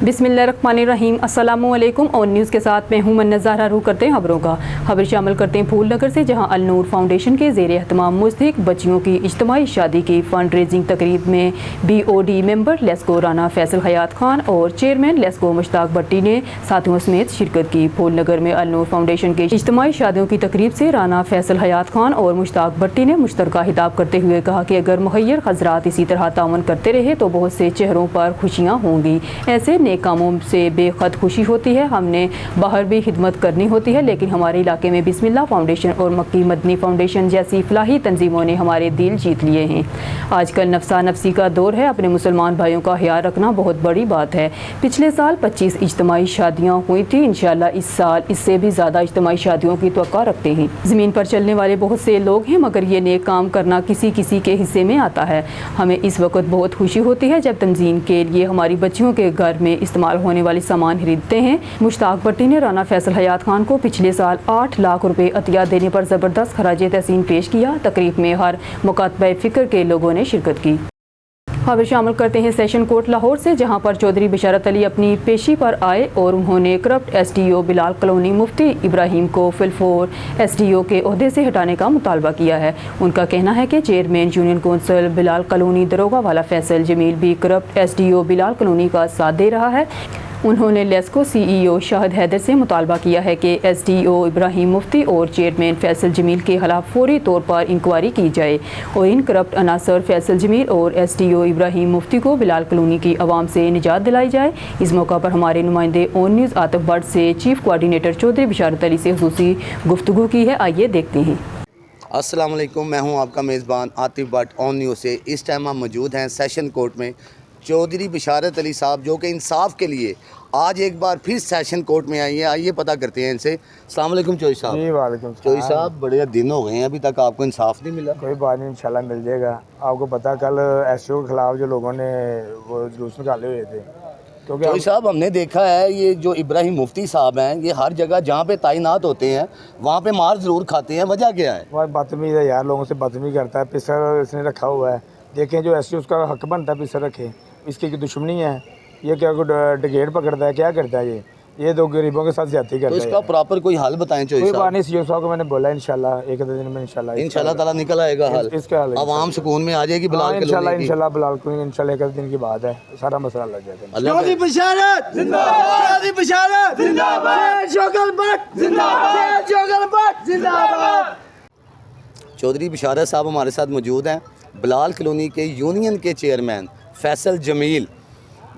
बिस्मिल्लाहिर्रहमानिर्रहीम। अस्सलामुअलैकुम। और न्यूज़ के साथ मैं हूं मन्नज़ारा। रुख करते हैं खबरों का। खबर शामिल करते हैं फूल नगर से, जहां अल नूर फाउंडेशन के ज़ेर एहतमाम मुस्तहिक बच्चियों की इज्तिमाई शादी की फंड रेजिंग तकरीब में BOD मेंबर लेस्को राना फैसल हयात खान और चेयरमैन लेस्को मुश्ताक भट्टी ने साथियों समेत शिरकत की। फूल नगर में अल नूर फाउंडेशन के इज्तिमाई शादियों की तकरीब से राना फैसल हयात खान और मुश्ताक भट्टी ने मुश्तरका खिताब करते हुए कहा कि अगर मुहैयर हज़रात इसी तरह तावन करते रहे तो बहुत से चेहरों पर खुशियाँ होंगी। ऐसे नेक कामों से बेखद खुशी होती है। हमने बाहर भी खिदमत करनी होती है, लेकिन हमारे इलाके में बिस्मिल्लाह फाउंडेशन और मक्की मदनी फाउंडेशन जैसी फलाही तंजीमों ने हमारे दिल जीत लिए हैं। आजकल नफसा नफसी का दौर है। अपने मुसलमान भाइयों का ख्याल रखना बहुत बड़ी बात है। पिछले साल 25 इज्तिमाई शादियाँ हुई थी। इंशाल्लाह इस साल इससे भी ज़्यादा इज्तिमाई शादियों की तवक्को रखते हैं। ज़मीन पर चलने वाले बहुत से लोग हैं, मगर ये नेक काम करना किसी किसी के हिस्से में आता है। हमें इस वक्त बहुत खुशी होती है जब तंजीम के लिए हमारी बच्चियों के घर में इस्तेमाल होने वाले सामान खरीदते हैं। मुश्ताक भट्टी ने राना फैसल हयात खान को पिछले साल 8 लाख रुपए अतिया देने पर ज़बरदस्त खराज तहसीन पेश किया। तकरीब में हर मुकातबा फ़िक्र के लोगों ने शिरकत की। खबर शामिल करते हैं सेशन कोर्ट लाहौर से, जहां पर चौधरी बिशारत अली अपनी पेशी पर आए और उन्होंने करप्ट SDO बिलाल कलोनी मुफ्ती इब्राहिम को फिलफोर SDO के ओहदे से हटाने का मुतालबा किया है। उनका कहना है कि chairman union council Bilal colony दरोगा वाला फैसल जमील भी करप्ट SDO बिलाल कलोनी का साथ दे रहा है। उन्होंने लेस्को CEO शाहिद हैदर से मुतालबा किया है कि SDO इब्राहिम मुफ्ती और चेयरमैन फैसल जमील के खिलाफ फौरी तौर पर इंक्वायरी की जाए और इन करप्ट अनासर फैसल जमील और SDO इब्राहिम मुफ्ती को बिलाल कलोनी की आवाम से निजात दिलाई जाए। इस मौका पर हमारे नुमाइंदे ऑन न्यूज़ आतिफ भट्ट से चीफ कोऑर्डिनेटर चौधरी बिशारत अली से खुसूसी गुफ्तगू की है। आइए देखते हैं। अस्सलाम वालेकुम, मैं हूं आपका मेज़बान आतिफ भट्ट ऑन न्यूज़ से। इस टाइम हम मौजूद हैं सेशन कोर्ट में। चौधरी बिशारत अली साहब जो कि इंसाफ के लिए आज एक बार फिर सेशन कोर्ट में आई है। आइए पता करते हैं इनसे। अस्सलाम वालेकुम चौधरी साहब। जी वालेकुम। चौधरी साहब, बड़े दिन हो गए हैं, अभी तक आपको इंसाफ नहीं मिला। कोई बात नहीं, इंशाल्लाह मिल जाएगा। आपको पता कल SDO के खिलाफ जो लोगों ने वो जुलूस निकाले हुए थे, क्योंकि चौधरी साहब हमने देखा है ये जो इब्राहिम मुफ्ती साहब हैं, ये हर जगह जहाँ पे तैनात होते हैं वहाँ पे मार ज़रूर खाते हैं। वजह क्या है? वह बदतमीज़ है यार, लोगों से बदतमीज़ी करता है। पिसर इसने रखा हुआ है। देखें जो SDO उसका हक बनता है पिसर रखे, इसकी दुश्मनी है। ये क्या टिकट पकड़ता है, क्या करता है ये दो गरीबों के साथ ज्यादती करता है। तो इसका प्रॉपर कोई हल बताएं चौधरी साहब। कोई बात नहीं, CEO साहब को मैंने बोला इंशाल्लाह एक दो दिन में इंशाल्लाह ताला निकल आएगा हल। इसका हल आवाम सुकून में आ जाएगी। बिलाल इंशाल्लाह बिलाल को इंशाल्लाह एक दिन की बात है, सारा मसला लग जाएगा। चौधरी बिशारत जिंदाबाद, चौधरी बिशारत जिंदाबाद, जोगल भट्ट जिंदाबाद, जोगल भट्ट जिंदाबाद। चौधरी बिशारत साहब हमारे साथ मौजूद हैं। बिलाल कॉलोनी के यूनियन के चेयरमैन फैसल जमील,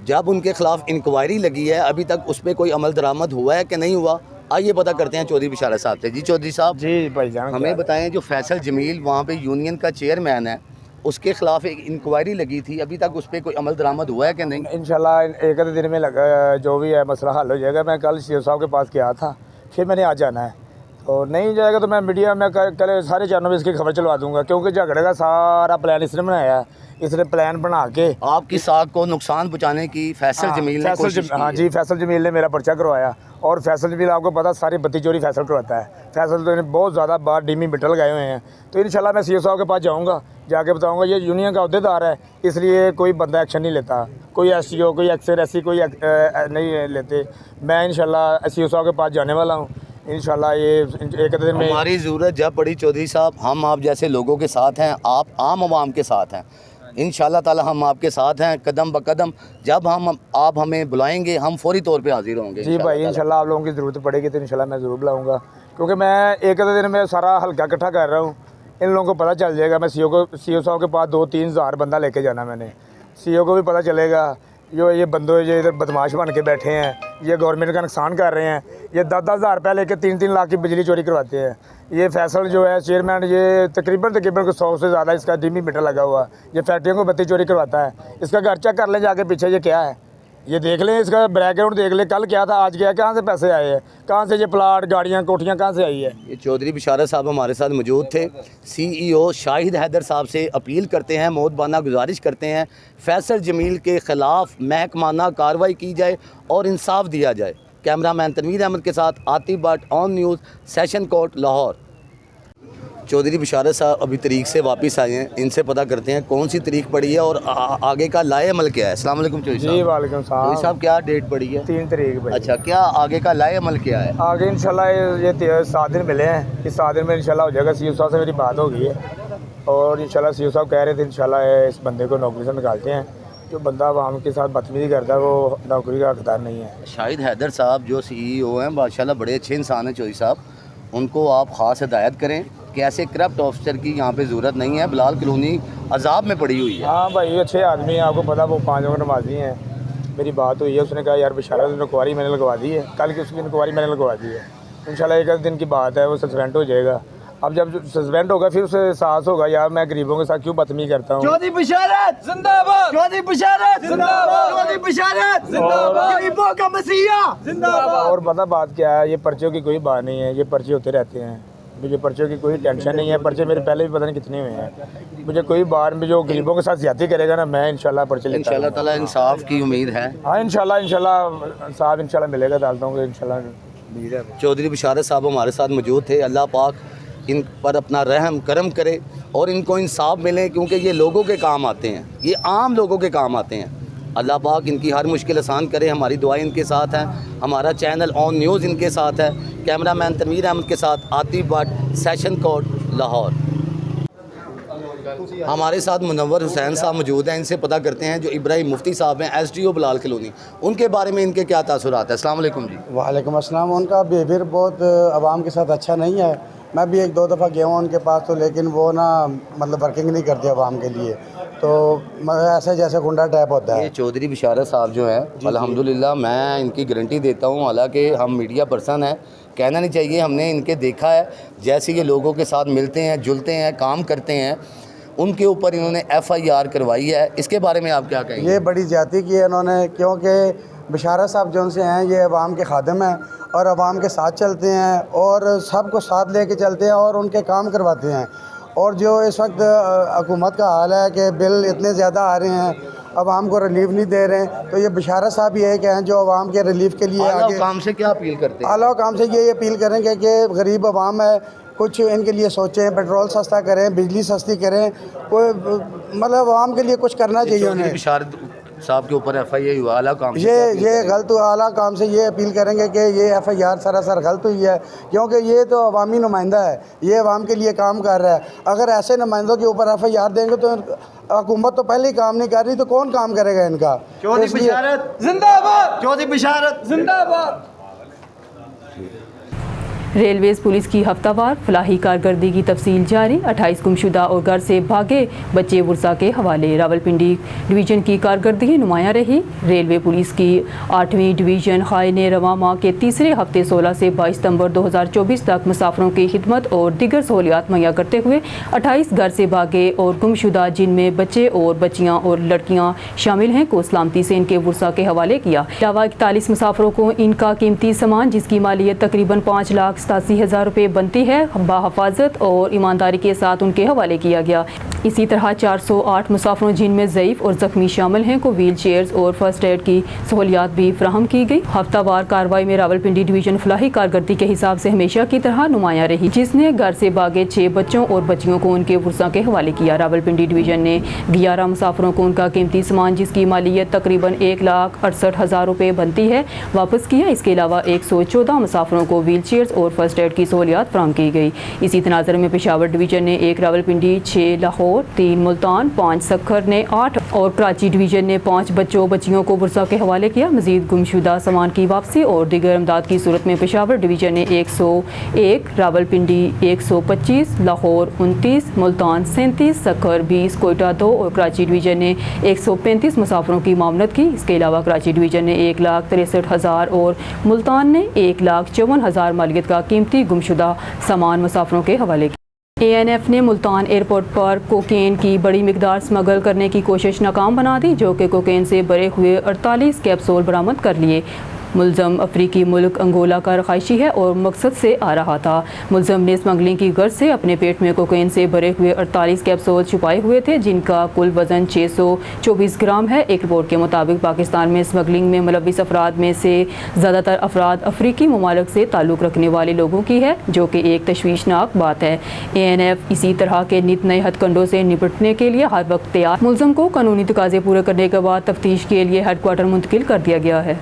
जब उनके खिलाफ इंक्वायरी लगी है अभी तक उस पर कोई अमल दरामद हुआ है कि नहीं हुआ? आइए पता करते हैं चौधरी बिशारत साहब से। जी चौधरी साहब। जी भाईजान, हमें बताएं, जो फैसल जमील वहाँ पे यूनियन का चेयरमैन है, उसके खिलाफ एक इंक्वायरी लगी थी, अभी तक उस पर कोई अमल दरामद हुआ है कि नहीं? इंशाल्लाह एक आधे दिन में लगा जो भी है मसला हल हो जाएगा। मैं कल CEO साहब के पास गया था, फिर मैंने आज जाना है। तो नहीं जाएगा तो मैं मीडिया में कल सारे चैनलों में इसकी खबर चलवा दूंगा, क्योंकि झगड़े का सारा प्लान इसने बनाया है। इसने प्लान बना के आपकी साख को नुकसान पहुँचाने की फैसल जमील ने कोशिश की। हाँ जी, फैसल जमील ने मेरा पर्चा करवाया। और फैसल जमील आपको पता सारी बत्ती चोरी फैसल करवाता है। फैसल तो बहुत ज़्यादा बार डीमी मिटल गए हुए हैं। तो इंशाल्लाह मैं CEO साहब के पास जाऊँगा, जाके बताऊँगा ये यूनियन का अहदेदार है, इसलिए कोई बंदा एक्शन नहीं लेता, कोई SDO कोई एक्सर ऐसी कोई नहीं लेते। मैं इंशाल्लाह CEO साहब के पास जाने वाला हूँ। इंशाल्लाह ये एक दिन में हमारी ज़रूरत जब पड़ी चौधरी साहब, हम आप जैसे लोगों के साथ हैं, आप आम आवाम के साथ हैं। इंशाल्लाह ताला हम आपके साथ हैं कदम ब कदम। जब आप हमें बुलाएंगे हम फौरी तौर पे हाजिर होंगे। जी भाई, इंशाल्लाह आप लोगों की ज़रूरत पड़ेगी तो इंशाल्लाह मैं ज़रूर बुलाऊंगा, क्योंकि मैं एक आधे दिन में सारा हल्का इकट्ठा कर रहा हूँ। इन लोगों को पता चल जाएगा। मैं CEO साहब के पास 2-3 हज़ार बंदा लेके जाना। मैंने CEO को भी पता चलेगा जो ये बंदे जो इधर बदमाश बन के बैठे हैं, ये गवर्नमेंट का नुकसान कर रहे हैं। ये 10-10 हज़ार रुपये लेके 3-3 लाख की बिजली चोरी करवाते हैं। ये फैसल जो है चेयरमैन, ये तकरीबन को 100 से ज़्यादा इसका डीमी मीटर लगा हुआ है। ये फैक्ट्रियों को बत्ती चोरी करवाता है। इसका घर चेक कर लें जाके पीछे, ये क्या है ये देख लें, इसका बैकग्राउंड देख लें, कल क्या था आज क्या है, कहाँ से पैसे आए हैं, कहाँ से ये प्लाट गाड़ियाँ कोठियाँ कहाँ से आई है। ये चौधरी बिशारत साहब हमारे साथ मौजूद थे। CEO शाहिद हैदर साहब से अपील करते हैं, मोहब्बाना गुजारिश करते हैं, फैसल जमील के ख़िलाफ़ महकमाना कार्रवाई की जाए और इंसाफ दिया जाए। कैमरामैन तनवीर अहमद के साथ Atif Bhatt on news, session court Lahore. Chaudhry Basharat साहब अभी तरीक से वापस आए हैं, इनसे पता करते हैं कौन सी तरीक पड़ी है और आगे का लाए अमल क्या है। अस्सलाम वालेकुम चौधरी जी साहब। वालेकुम चौधरी सलाम। साहब क्या डेट पड़ी है? 3 तारीख भाई। अच्छा, क्या आगे का लाए अमल क्या है? आगे इंशाल्लाह ये 7 दिन मिले हैं, इस 7 दिन में इंशाल्लाह हो जाएगा। सीओ साहब से मेरी बात हो गई है और इंशाल्लाह सीओ साहब कह रहे थे इंशाल्लाह इस बंदे को नौकरी से निकालते हैं। जो बंदा आवाम के साथ बदतमीजी करता है वो नौकरी का हकदार नहीं है। शाहिद हैदर साहब जो CEO हैं माशाल्लाह बड़े अच्छे इंसान हैं चौधरी साहब, उनको आप ख़ास हिदायत करें कि ऐसे करप्ट ऑफिसर की यहाँ पे ज़रूरत नहीं है। बिलाल कॉलोनी अजाब में पड़ी हुई है। हाँ भाई अच्छे आदमी हैं, आपको पता वो 5 वक्त नमाजी हैं। मेरी बात हुई है, उसने कहा यार बिशारत इंक्वायरी मैंने लगवा दी है, कल की उसकी इंक्वायरी मैंने लगवा दी है। इंशाल्लाह 1 दिन की बात है, वो सस्पेंड हो जाएगा। अब जब सस्पेंड होगा फिर उसे एहसास होगा यार मैं गरीबों के साथ क्यों बदतमीजी करता हूँ। चौधरी बिशारत जिंदाबाद, चौधरी बिशारत जिंदाबाद, चौधरी बिशारत जिंदाबाद, गरीबों का मसीहा जिंदाबाद। और पता बात क्या है, ये पर्चों की कोई बात नहीं है, ये पर्चे होते रहते हैं। मुझे पर्चों की कोई टेंशन नहीं है, पर्चे मेरे पहले भी पता नहीं कितने हुए हैं। मुझे कोई बार में जो गरीबों के साथ ज्यादती करेगा ना, मैं इंशाल्लाह पर्चे लेता इंशाल्लाह ताला इंसाफ की उम्मीद है। हाँ इंशाल्लाह साहब इंशाल्लाह मिलेगा, डालता हूँ इंशाल्लाह उम्मीद है। चौधरी बिशारत साहब हमारे साथ मौजूद थे। अल्लाह पाक इन पर अपना रहम करम करे और इनको इंसाफ मिले, क्योंकि ये लोगों के काम आते हैं, ये आम लोगों के काम आते हैं। अल्लाह पाक इनकी हर मुश्किल आसान करे। हमारी दुआएं इनके साथ हैं। हमारा चैनल ऑन न्यूज़ इनके साथ है। कैमरामैन तनवीर अहमद के साथ आतिफ भट्ट, सेशन कोर्ट, लाहौर। हमारे साथ मुनव्वर हुसैन साहब मौजूद हैं, इनसे पता करते हैं जो इब्राहिम मुफ्ती साहब हैं SDO बिलाल कॉलोनी, उनके बारे में इनके क्या तासुरात है। अस्सलाम वालेकुम जी। वालेकुम अस्सलाम। उनका बिहेवियर बहुत आवाम के साथ अच्छा नहीं है। मैं भी 1-2 दफ़ा गया हूँ उनके पास, तो लेकिन वो ना मतलब वर्किंग नहीं करते आवाम के लिए, तो ऐसे जैसे गुंडा टाइप होता है। ये चौधरी बिशारत साहब जो हैं अल्हम्दुलिल्लाह मैं इनकी गारंटी देता हूँ, हालांकि हम मीडिया पर्सन हैं, कहना नहीं चाहिए, हमने इनके देखा है जैसे ये लोगों के साथ मिलते हैं, जुलते हैं, काम करते हैं। उनके ऊपर इन्होंने FIR करवाई है, इसके बारे में आप क्या कहेंगे? ये बड़ी ज़्यादती की है इन्होंने, क्योंकि बिशारत साहब जो उनसे हैं ये अवाम के खादिम हैं और अवाम के साथ चलते हैं और सबको साथ लेके चलते हैं और उनके काम करवाते हैं। और जो इस वक्त हुकूमत का हाल है कि बिल इतने ज़्यादा आ रहे हैं, अवाम को रिलीफ नहीं दे रहे हैं, तो ये बिशारत साहब ये एक हैं जो अवाम के रिलीफ के लिए आगे काम से क्या अपील करते हैं? आला काम से ये अपील करेंगे कि गरीब अवाम है, कुछ इनके लिए सोचें, पेट्रोल सस्ता करें, बिजली सस्ती करें, कोई मतलब अवाम के लिए कुछ करना चाहिए चौधरी उन्हें। बिशारत साहब के ऊपर FIR हुआ, आला काम से ये गलत हुआ। आला काम से ये अपील करेंगे कि ये FIR सरासर गलत हुई है, क्योंकि ये तो अवामी नुमाइंदा है, ये अवाम के लिए काम कर रहा है। अगर ऐसे नुमाइंदों के ऊपर FIR देंगे तो हुकूमत तो पहले ही काम नहीं कर रही, तो कौन काम करेगा इनका। चौधरी बिशारत जिंदाबाद, चौधरी बिशारत जिंदाबाद। रेलवेज पुलिस की हफ्तावार फलाही कारकर्दगी की तफसील जारी। 28 गुमशुदा और घर से भागे बच्चे वर्सा के हवाले। रावलपिंडी डिवीज़न की कारकर्दगी नुमायां रही। रेलवे पुलिस की 8वीं डिवीज़न खाई ने रवां माह के तीसरे हफ्ते 16 से 22 सितंबर 2024 तक मुसाफरों की खिदमत और दीगर सहूलियात मुहैया करते हुए 28 घर से भागे और गुमशुदा, जिनमें बच्चे और बच्चियाँ और लड़कियाँ शामिल हैं, को सलामती से इनके वर्सा के हवाले किया। अलावा 41 मुसाफरों को इनका कीमती सामान, जिसकी मालियत तकरीबन 5,87,000 रुपये बनती है, बाहफाजत और ईमानदारी के साथ उनके हवाले किया गया। इसी तरह 408 मुसाफरों, जिनमें ज़ईफ़ और ज़ख्मी शामिल हैं, को व्हील चेयर्स और फर्स्ट एड की सहूलियात भी फराहम की गई। हफ्तावार कार्रवाई में रावलपिंडी डिवीज़न फलाही कारकर्दगी के हिसाब से हमेशा की तरह नुमायां रही, जिसने घर से भागे 6 बच्चों और बच्चियों को उनके वर्सा के हवाले किया। रावलपिंडी डिवीज़न ने 11 मुसाफरों को उनका कीमती सामान, जिसकी मालियत तकरीबन 1,68,000 रुपये बनती है, वापस किया। इसके अलावा 114 मुसाफरों को व्हील चेयर्स और फर्स्ट एड की सहूलियात फराहम की गई। इसी तनाज़र में पेशावर डिवीज़न ने 1 रावलपिंडी, 6 लाहौर, 3 मुल्तान, 5 सक्खर ने 8 और कराची डिवीज़न ने 5 बच्चों बच्चियों को वर्सा के हवाले किया। मज़ीद गुमशुदा सामान की वापसी और दीगर इमदाद की सूरत में पेशावर डिवीज़न ने 101, रावलपिंडी 125, लाहौर 29, मुल्तान 37, सक्खर 20, कोयटा 2 और कराची डिवीज़न ने 135 मुसाफरों की मामलत की। इसके अलावा कराची डिवीज़न ने 1,63,000 और मुल्तान ने 1,54,000 मालियत का कीमती गुमशुदा सामान मुसाफरों के हवाले किया। ANF ने मुल्तान एयरपोर्ट पर कोकेन की बड़ी मिकदार स्मगल करने की कोशिश नाकाम बना दी, जो कि कोकेन से भरे हुए 48 कैप्सूल बरामद कर लिए। ملزم افریقی ملک انگولا کا رہائشی ہے اور مقصد سے آ رہا تھا۔ ملزم نے اسمگلنگ کی غرض سے اپنے پیٹ میں کوکین سے بھرے ہوئے 48 کیپسول چھپائے ہوئے تھے، جن کا کل وزن 624 گرام ہے۔ ایک رپورٹ کے مطابق پاکستان میں اسمگلنگ میں ملوث افراد میں سے زیادہ تر افراد افریقی ممالک سے تعلق رکھنے والے لوگوں کی ہے، جو کہ ایک تشویشناک بات ہے۔ ANF اسی طرح کے نت نئے ہتھ کنڈوں سے نپٹنے کے لیے ہر وقت تیار۔ ملزم کو قانونی تقاضے پورے کرنے کے بعد تفتیش کے لیے ہیڈ کوارٹر منتقل کر دیا گیا ہے۔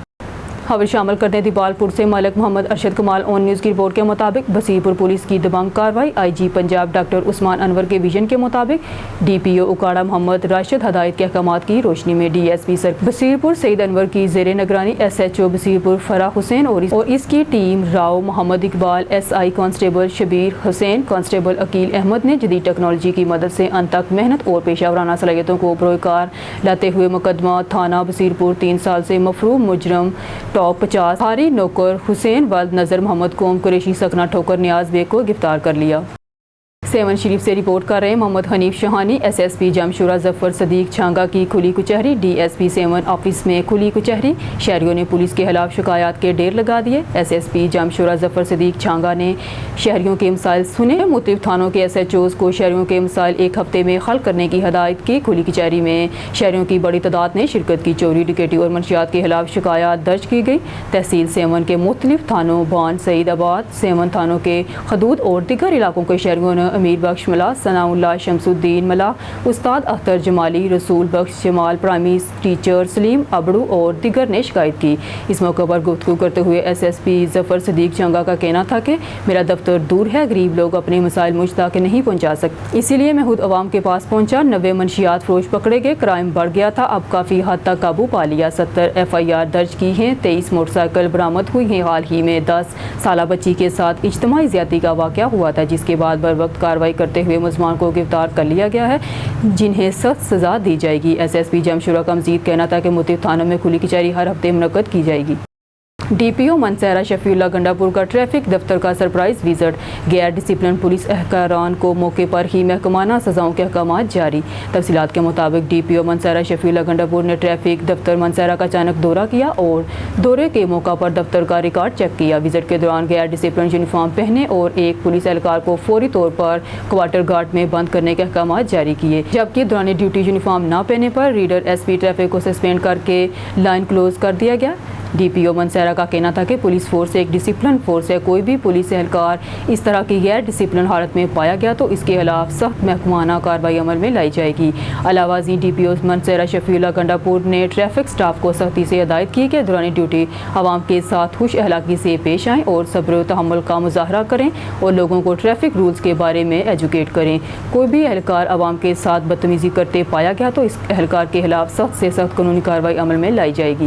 خبر شامل کرتے ہیں دیپال پور سے ملک محمد ارشد کمال اون نیوز کی رپورٹ کے مطابق بصیرپور پولیس کی دبنگ کارروائی IG پنجاب ڈاکٹر عثمان انور کے ویژن کے مطابق DPO اکاڑا محمد راشد ہدایت کے احکامات کی روشنی میں DSP سر بصیرپور سعید انور کی زیر نگرانی SHO بصیرپور فرح حسین اور اس کی ٹیم راؤ محمد اقبال SI کانسٹیبل شبیر حسین کانسٹیبل عقیل احمد نے جدید ٹیکنالوجی کی مدد سے انتھک محنت اور پیشہ ورانہ صلاحیتوں کو بروئے کار لاتے ہوئے مقدمہ تھانہ بصیرپور 3 سال سے مفروع مجرم ٹاپ 50 ہاری نوکر حسین ولد نظر محمد قوم قریشی سکنہ ٹھوکر نیاز بیگ کو گرفتار کر لیا۔ سیون شریف سے رپورٹ کر رہے محمد حنیف شہانی SSP جمشورہ ظفر صدیق چھانگا کی کھلی کچہری DSP 7 آفس میں کھلی کچہری، شہریوں نے پولیس کے خلاف شکایات کے ڈھیر لگا دیے۔ SSP جمشورہ ظفر صدیق چھانگا نے شہریوں کے مسائل سنے، مختلف تھانوں کے SHOs کو شہریوں کے مسائل ایک ہفتے میں حل کرنے کی ہدایت کی۔ کھلی کچہری میں شہریوں کی بڑی تعداد نے شرکت کی، چوری ڈکیتی اور منشیات کے خلاف شکایات درج کی گئی۔ تحصیل 7 کے مختلف تھانوں بان سعید آباد 7 تھانوں کے حدود اور دیگر علاقوں کے شہریوں نے امیر بخش ملا، ثناء اللہ شمس الدین ملا، استاد اختر جمالی، رسول بخش جمال، پرائمری ٹیچر سلیم ابڑو اور دیگر نے شکایت کی۔ اس موقع پر گفتگو کرتے ہوئے SSP ظفر صدیق چھانگا کا کہنا تھا کہ میرا دفتر دور ہے، غریب لوگ اپنے مسائل مجھ تک نہیں پہنچا سکتے، اسی لیے میں خود عوام کے پاس پہنچا۔ 90 منشیات فروش پکڑے گئے، کرائم بڑھ گیا تھا، اب کافی حد تک قابو پا لیا۔ 70 FIR درج کی ہیں، 23 موٹر سائیکل برآمد ہوئی ہیں۔ حال ہی میں 10 سالہ بچی کے ساتھ اجتماعی زیادتی کا واقعہ ہوا تھا، جس کے بعد بروقت کارروائی کرتے ہوئے ملزمان کو گرفتار کر لیا گیا ہے، جنہیں سخت سزا دی جائے گی۔ SSP جمشورہ کا مزید کہنا تھا کہ مختلف تھانوں میں کھلی کچہری ہر ہفتے منعقد کی جائے گی۔ DPO منصیرہ شفیع اللہ گنڈا پور کا ٹریفک دفتر کا سرپرائز وزٹ، غیر ڈسپلن پولیس اہلکاران کو موقع پر ہی محکمانہ سزاؤں کے احکامات جاری۔ تفصیلات کے مطابق DPO منصیرہ شفیع اللہ گنڈا پور نے ٹریفک دفتر منصیرہ کا اچانک دورہ کیا اور دورے کے موقع پر دفتر کا ریکارڈ چیک کیا۔ وزٹ کے دوران غیر ڈسپلن یونیفارم پہنے اور ایک پولیس اہلکار کو فوری طور پر کوارٹر گارڈ میں بند کرنے کے احکامات جاری کیے، جبکہ دوران ڈیوٹی یونیفارم نہ پہننے پر ریڈر SP ٹریفک کو سسپینڈ کر کے لائن کلوز کر دیا گیا۔ DPO منصیرہ کا کہنا تھا کہ پولیس فورس ایک ڈسپلن فورس ہے، کوئی بھی پولیس اہلکار اس طرح کی غیر ڈسپلن حالت میں پایا گیا تو اس کے خلاف سخت محکمانہ کارروائی عمل میں لائی جائے گی۔ علاوہ ازیں DPO منصیرہ شفیع اللہ گنڈا پور نے ٹریفک سٹاف کو سختی سے ہدایت کی کہ دوران ڈیوٹی عوام کے ساتھ خوش اخلاقی سے پیش آئیں اور صبر و تحمل کا مظاہرہ کریں اور لوگوں کو ٹریفک رولز کے بارے میں ایجوکیٹ کریں۔ کوئی بھی اہلکار عوام کے ساتھ بدتمیزی کرتے پایا گیا تو اس اہلکار کے خلاف سخت سے سخت قانونی کارروائی عمل میں لائی جائے گی۔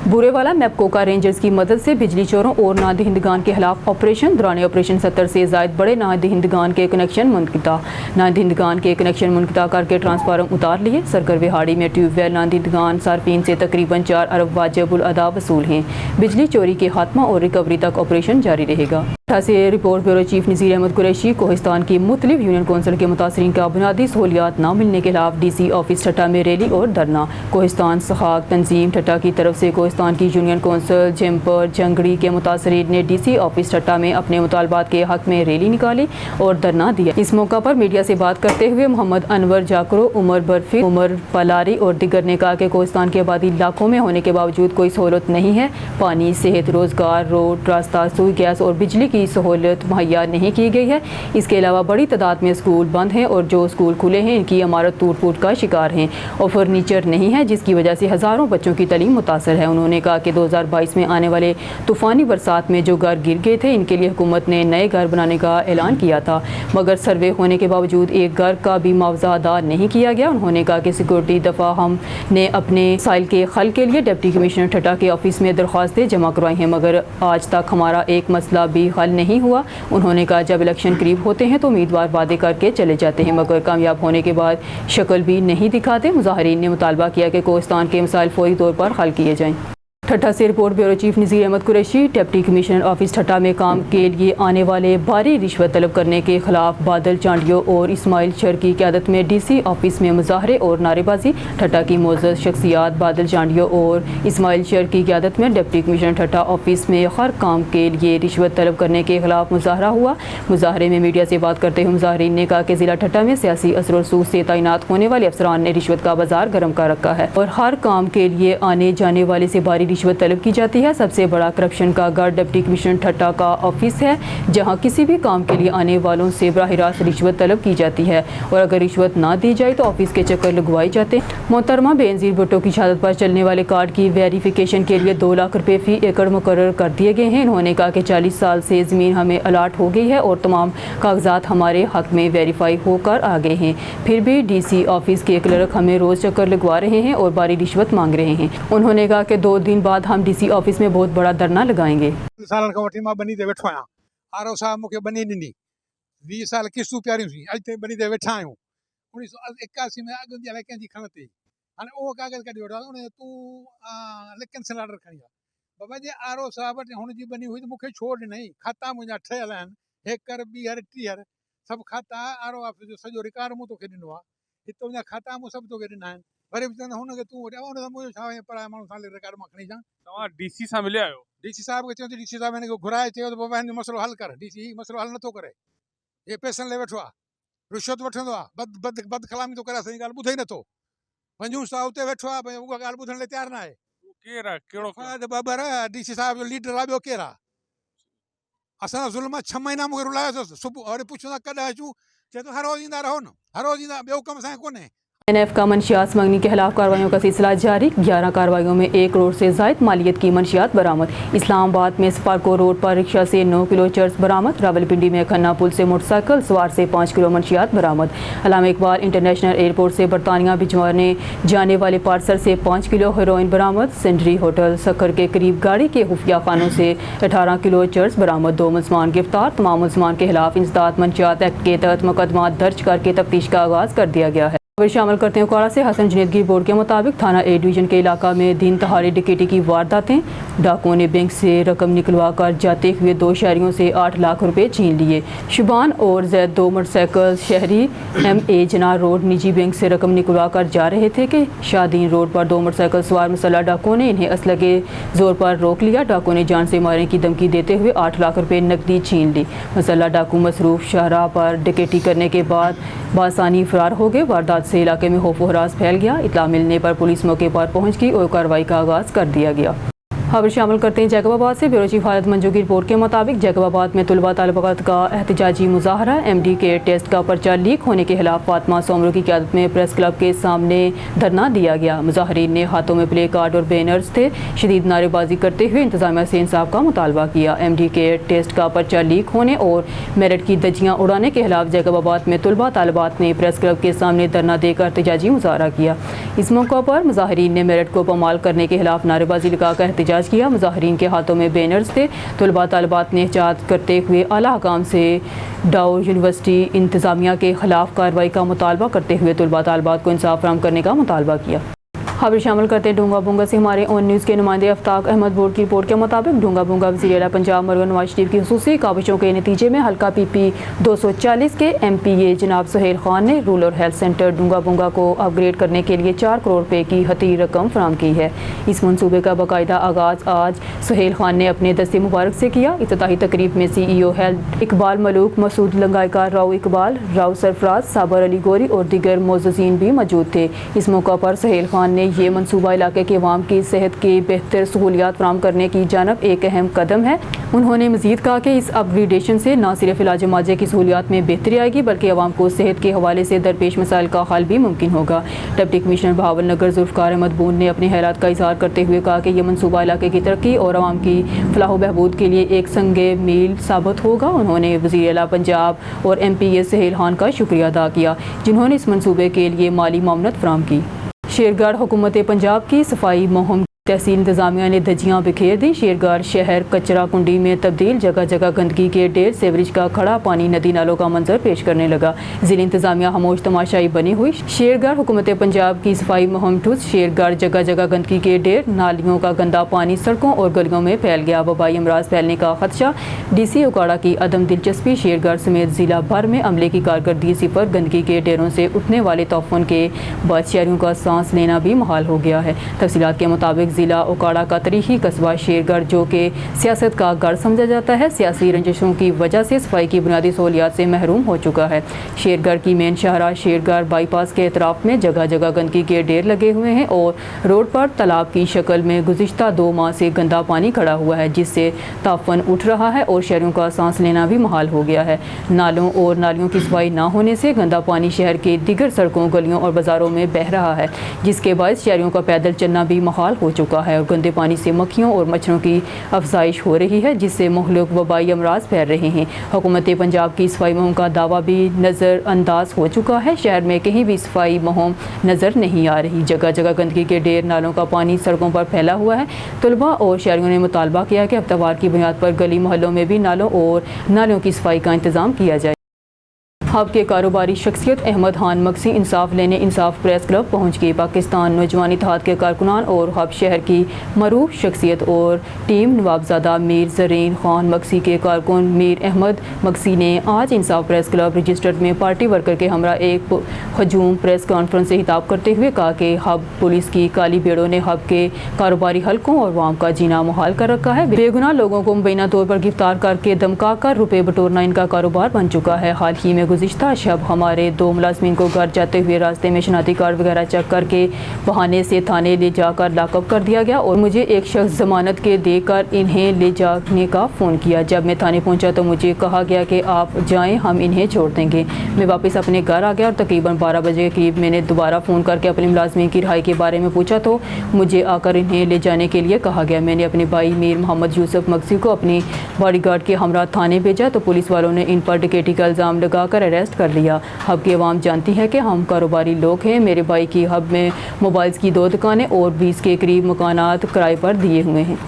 بورے والا میپکوکا رینجرز کی مدد سے بجلی چوروں اور نادہندگان کے خلاف آپریشن، دوران آپریشن 70 سے زائد بڑے نادہندگان کے کنیکشن منقطع، نادہندگان کے کنیکشن منقطع کر کے ٹرانسفارم اتار لیے۔ سرکر وہاڑی میں ٹیوب ویل نادہندگان صارفین سے تقریباً 4 ارب واجب الادا وصول ہیں۔ بجلی چوری کے خاتمہ اور ریکوری تک آپریشن جاری رہے گا۔ سے report bureau chief Nazir Ahmed Qureshi. Kohistan کی مختلف یونین کونسل کے متاثرین کا بنیادی سہولیات نہ ملنے کے خلاف DC آفس ٹھٹہ میں ریلی اور دھرنا۔ کوہستان سخاک تنظیم ٹھٹہ کی طرف سے کوہستان کی یونین کونسل جمپر جنگڑی کے متاثرین نے DC آفس ٹھٹہ میں اپنے مطالبات کے حق میں ریلی نکالی اور دھرنا دیا۔ اس موقع پر میڈیا سے بات کرتے ہوئے محمد انور جاکرو، عمر برفی، عمر پالاری اور دیگر نے کہا کہ کوہستان کی آبادی لاکھوں میں ہونے کے باوجود کوئی سہولت نہیں ہے، پانی، صحت، روزگار، روڈ، راستہ، سوئی گیس اور بجلی کی سہولت مہیا نہیں کی گئی ہے۔ اس کے علاوہ بڑی تعداد میں اسکول بند ہیں اور جو اسکول کھلے ہیں ان کی عمارت ٹوٹ پھوٹ کا شکار ہیں اور فرنیچر نہیں ہے، جس کی وجہ سے ہزاروں بچوں کی تعلیم متاثر ہے۔ انہوں نے کہا کہ 2022 میں آنے والے طوفانی برسات میں جو گھر گر گئے تھے ان کے لیے حکومت نے نئے گھر بنانے کا اعلان کیا تھا، مگر سروے ہونے کے باوجود ایک گھر کا بھی معاوضہ ادا نہیں کیا گیا۔ انہوں نے کہا کہ سیکورٹی دفاع ہم نے اپنے مسائل کے حل کے لیے ڈپٹی کمشنر ٹھٹہ کے آفس میں درخواستیں جمع کروائی ہیں، مگر آج تک ہمارا ایک مسئلہ بھی حل نہیں ہوا۔ انہوں نے کہا جب الیکشن قریب ہوتے ہیں تو امیدوار وعدے کر کے چلے جاتے ہیں مگر کامیاب ہونے کے بعد شکل بھی نہیں دکھاتے۔ مظاہرین نے مطالبہ کیا کہ کوہستان کے مسائل فوری طور پر حل کیے جائیں۔ ठट्टा से report bureau chief Nazir Ahmed Qureshi. Deputy commissioner office Thatta में काम के लिए आने वाले भारी रिश्वत तलब करने के खिलाफ बादल चांडियो और इस्माइल शर की क़यादत में डीसी ऑफिस में मुजाहरे और नारेबाजी। ठट्टा की मोअज़्ज़ज़ शख्सियात बादल चांडियो और इस्माइल शर की क़यादत में डिप्टी कमिश्नर ठट्टा ऑफिस में हर काम के लिए रिश्वत तलब करने के खिलाफ मुजाहरा हुआ। मुजाहरे में मीडिया से बात करते हुए मुजाहरीन ने कहा कि ज़िला ठट्टा में सियासी असर रसूख से तैनात होने वाले अफसरान ने रिश्वत का बाजार गर्म कर रखा है और हर काम के लिए आने जाने वाले से भारी रिश्वत तलब की जाती है। सबसे बड़ा करप्शन का गढ़ डिप्टी कमिश्नर ठट्टा का ऑफिस है, जहां किसी भी काम के लिए आने वालों से बराह रास्त रिश्वत तलब की जाती है और अगर रिश्वत ना दी जाए तो ऑफिस के चक्कर लगवाए जाते हैं। मोहतरमा बेनज़ीर भुट्टो की शहादत पर चलने वाले कार्ड की वेरिफिकेशन के लिए 2 लाख रुपए फी एकड़ मुकर्रर कर दिए गए हैं। इन्होंने कहा कि 40 साल से ज़मीन हमें अलाट हो गई है और तमाम कागजात हमारे हक में वेरीफाई होकर आ गए हैं, फिर भी डीसी ऑफिस के क्लर्क हमें रोज़ चक्कर लगवा रहे हैं और भारी रिश्वत मांग रहे हैं। उन्होंने कहा कि 2 दिन बाद हम डीसी ऑफिस में बहुत बड़ा धरना लगाएंगे। साल खां वठी मां बनी ते वेठो आहियां। आरो साहब मूंखे बनी ॾिनी, 20 साल किस्तूं प्यारियूं हुई, अॼु ताईं बनी ते वेठा आहियूं। 1981 में अॻु जी अलाए कंहिंजी खण ते हाणे उहो कागज़ कढी वठो, उन तूं कैंसिल ऑर्डर खणी आ बाबा जी। आरो साहब वटि हुनजी बनी हुई त मूंखे छो ॾिनई? खाता मुंहिंजा ठहियल आहिनि, 1 ॿीहर 30 सभु खाता आरो ऑफिस जो सॼो रिकॉर्ड मूं तोखे ॾिनो आहे। हिते मुंहिंजा खाता मूं सभु तोखे ॾिना आहिनि, वरी बि चवंदा हुनखे तूं वठी उन सां मुंहिंजो छा पराया माण्हू सां रिकॉर्ड मां खणी अचां। तव्हां डीसी सां मिलिया आहियो? डीसी साहब खे चयो डीसी साहब हिन खे घुराए चयो त बाबा हिन जो मसइलो हल कर। डीसी मसइलो हल नथो करे, हे पैसनि लाइ वेठो आहे, रिश्वत वठंदो आहे, बद कलामी थो करे, असांजी ॻाल्हि ॿुधे ई नथो। मंजूर साहब उते वेठो आहे, भई उहा ॻाल्हि ॿुधण लाइ तयारु न आहे। केरु आहे? कहिड़ो? बाबर डीसी साहब जो लीडर आहे, ॿियो केरु आहे? असां ज़ुल्म 6 महीना मूंखे रुलायोसि। सुबुह वरी पुछंदा कॾहिं अचूं, चए थो हर रोज़ ईंदा रहो न, हर रोज़ ईंदा, ॿियो कमु असांखे कोन्हे। NF का मंशियात मंगनी के खिलाफ कार्रवाइयों का सिलसिला जारी। 11 कार्रवाइयों में 1 करोड़ से जायद मालियत की मंशियात बरामद। इस्लामाबाद में स्पार्को रोड पर रिक्शा से 9 किलो चर्स बरामद। रावलपिंडी में खन्ना पुल से मोटरसाइकिल सवार से 5 किलो मंशियात बरामद। अल्लामा इकबाल इंटरनेशनल एयरपोर्ट से बरतानिया भिजवाने जाने वाले पार्सल से 5 किलो हेरोइन बरामद। सेंचुरी होटल सखर के करीब गाड़ी के खुफिया खानों से 18 किलो चर्स बरामद। 2 मुसलमान गिरफ्तार। तमाम मुसलमान के खिलाफ इंसदाद मंशियात एक्ट के तहत मुकदमा दर्ज करके तफ्तीश का आगाज कर दिया गया है। खबर शामिल करते हैं उकाड़ा से। हसन जुनैद गिर बोर्ड के मुताबिक थाना ए डिवीजन के इलाका में दिन दहाड़े डकैती की वारदातें। डाकुओं ने बैंक से रकम निकलवा कर जाते हुए 2 शहरियों से 8 लाख रुपए छीन लिए। शुबान और जैद 2 मोटरसाइकिल शहरी MA जना रोड निजी बैंक से रकम निकलवा कर जा रहे थे कि शादीन रोड पर 2 मोटरसाइकिल सवार मुसल्लह डाकुओं ने इन्हें असला के जोर पर रोक लिया। डाकुओं ने जान से मारने की धमकी देते हुए 8 लाख रुपए नकदी छीन ली। मुसल्लह डाकू मसरूफ शाहराह पर डकैती करने के बाद बासानी फरार हो गए। वारदात से इलाके में खौफ व हरास फैल गया। इत्तला मिलने पर पुलिस मौके पर पहुंच गई और कार्रवाई का आगाज कर दिया गया। खबर शामिल करते हैं जैकबाबाद से। ब्यूरो चीफ हालत मंजू की रिपोर्ट के मुताबिक जैकबाबाद में तुलबा तालिबात का एहतजाजी मुजाहरा। MD के टेस्ट का पर्चा लीक होने के खिलाफ फातिमा सोमरू की क़यादत में प्रेस क्लब के सामने धरना दिया गया। मुजाहरीन ने हाथों में प्ले कार्ड और बैनर्स थे, शदीद नारेबाजी करते हुए इंतजामिया से इंसाफ का मुतालबा किया। MD के टेस्ट का पर्चा लीक होने और मेरिट की धज्जियां उड़ाने के खिलाफ जैकबाबाद में तुलबा तालिबात ने प्रेस क्लब के सामने धरना देकर एहतजाजी मुजाहरा किया। इस मौके पर मुजाहरीन ने मेरिट को पामाल करने के खिलाफ नारेबाजी लगाकर एहतजाज किया। मुजाहरीन के हाथों में बैनर्स थे। तुलबा तालिबात ने एहतजाज करते हुए आला हुकाम से डाउ यूनिवर्सिटी इंतजामिया के खिलाफ कार्रवाई का मुतालबा करते हुए तुलबा तालिबात को इंसाफ फराहम करने का मुतालबा किया। खबर शामिल करते हैं डूंगा बुंगा से। हमारे ऑन न्यूज़ के नुमाइंदे अफ्ताब अहमद बोर्ड की रिपोर्ट के मुताबिक डूंगा बुंगा वज़ीर आला पंजाब मरवन नवाज शरीफ की खुसूसी काविशों के नतीजे में हल्का PP 240 के MPA जनाब सुहेल खान ने रूरल हेल्थ सेंटर डूंगा बुंगा को अपग्रेड करने के लिए 4 करोड़ रुपए की हती रकम फराहम की है। इस मनसूबे का बाकायदा आगाज़ आज सुहेल खान ने अपने दस्ते मुबारक से किया। इफ्तिताही तकरीब में CEO हेल्थ इकबाल मलूक, मसूद लंगाईकार, राव इकबाल, राव सरफराज, साबर अली गोरी और दीगर मोअज़्ज़ज़ीन भी मौजूद थे। इस मौका पर सुहेल खान ने ये मनसूबा इलाके के अवाम की सेहत के बेहतर सहूलियात फराहम करने की जानब एक अहम कदम है। उन्होंने मज़ीद कहा कि इस अपग्रेडेशन से न सिर्फ इलाज माजे की सहूलियात में बेहतरी आएगी बल्कि अवाम को सेहत के हवाले से दरपेश मसाइल का हल भी मुमकिन होगा। डिप्टी कमिश्नर बहावल नगर जुल्फ़िकार अहमद बून ने अपने हैरात का इजहार करते हुए कहा कि यह मनसूबा इलाके की तरक्की और अवाम की फलाह बहबूद के लिए एक संगे मील साबित होगा। उन्होंने वज़ीर आला पंजाब और MPA सुहेल खान का शुक्रिया अदा किया जिन्होंने इस मनसूबे के लिए माली मामनत फराहम की। शेरगढ़ हुकूमत पंजाब की सफाई मुहिम तहसील इंतजामिया ने धज्जियां बिखेर दी। शेरगढ़ शहर कचरा कुंडी में तब्दील, जगह जगह गंदगी के ढेर, सेवरेज का खड़ा पानी नदी नालों का मंजर पेश करने लगा। जिला इंतजामिया खामोश तमाशाई बनी हुई। शेरगढ़ हुकूमत पंजाब की सफाई मुहिम ठुस। शेरगढ़ जगह जगह गंदगी के ढेर, नालियों का गंदा पानी सड़कों और गलियों में फैल गया। वबाई अमराज फैलने का खदशा। DC उकाड़ा की अदम दिलचस्पी। शेरगढ़ समेत जिला भर में अमले की कारकर्दगी सिफर। गंदगी के ढेरों से उठने वाले तूफान के बाद शहरियों का सांस लेना भी मुहाल हो गया है। तफसीलात के मुताबिक जिला उकाड़ा का तारीखी कस्बा शेरगढ़, जो कि सियासत का गढ़ समझा जाता है, सियासी रंजिशों की वजह से सफाई की बुनियादी सहूलियात से महरूम हो चुका है। शेरगढ़ की मेन शाहरा शेरगढ़ बाईपास के अतराफ में जगह जगह गंदगी के ढेर लगे हुए हैं और रोड पर तालाब की शक्ल में गुज़िश्ता 2 माह से गंदा पानी खड़ा हुआ है, जिससे ताफन उठ रहा है और शहरों का सांस लेना भी मुहाल हो गया है। नालों और नालियों की सफाई न होने से गंदा पानी शहर के दिगर सड़कों, गलियों और बाजारों में बह रहा है, जिसके बाद शहरियों का पैदल चलना भी मुहाल हो चुका है और गंदे पानी से मक्खियों और मच्छरों की अफजाइश हो रही है, जिससे मुख्तलिफ वबाई अमराज फैल रहे हैं। हुकूमत पंजाब की सफाई मुहिम का दावा भी नज़र अंदाज हो चुका है। शहर में कहीं भी सफाई मुहिम नज़र नहीं आ रही। जगह जगह गंदगी के ढेर, नालों का पानी सड़कों पर फैला हुआ है। तलबा और शहरियों ने मुतालबा किया कि हफ्तावार की बुनियाद पर गली मोहल्लों में भी नालों और नालियों की सफाई का इंतज़ाम किया जाए। हब के कारोबारी शख्सियत अहमद खान मक्सी इंसाफ लेने इंसाफ प्रेस क्लब पहुंच गई। पाकिस्तान नौजवान इत्तेहाद के कारकुनान और हब शहर की मरूफ शख्सियत और टीम नवाबजादा मीर ज़रीन खान मक्सी के कारकुन मीर अहमद मक्सी ने आज इंसाफ प्रेस क्लब रजिस्टर्ड में पार्टी वर्कर के हमरा एक हजूम प्रेस कॉन्फ्रेंस से खिताब करते हुए कहा कि हब पुलिस की काली बेड़ों ने हब के कारोबारी हलकों और वाम का जीना मुहाल कर रखा है। बेगुनाह लोगों को मुबैना तौर पर गिरफ्तार करके धमका कर रुपये बटोरना इनका कारोबार बन चुका है। हाल ही में शब हमारे 2 मुलाजमीन को घर जाते हुए रास्ते में शनाख्ती कार्ड वगैरह चेक करके बहाने से थाने ले जाकर लॉकअप कर दिया गया और मुझे एक शख्स जमानत के देकर इन्हें ले जाने का फ़ोन किया। जब मैं थाने पहुंचा तो मुझे कहा गया कि आप जाएं, हम इन्हें छोड़ देंगे। मैं वापस अपने घर आ गया और तकरीबन 12 बजे के करीब मैंने दोबारा फ़ोन करके अपने मुलाजमीन की रिहाई के बारे में पूछा तो मुझे आकर इन्हें ले जाने के लिए कहा गया। मैंने अपने भाई मीर मोहम्मद यूसुफ मक्सी को अपनी बॉडीगार्ड के हमरा थाने भेजा तो पुलिस वालों ने इन पर डकैती का इल्ज़ाम लगाकर अरेस्ट कर लिया। हब की आवाम जानती है कि हम कारोबारी लोग हैं। मेरे भाई की हब में मोबाइल्स की 2 दुकानें और 20 के करीब मकानात किराए पर दिए हुए हैं।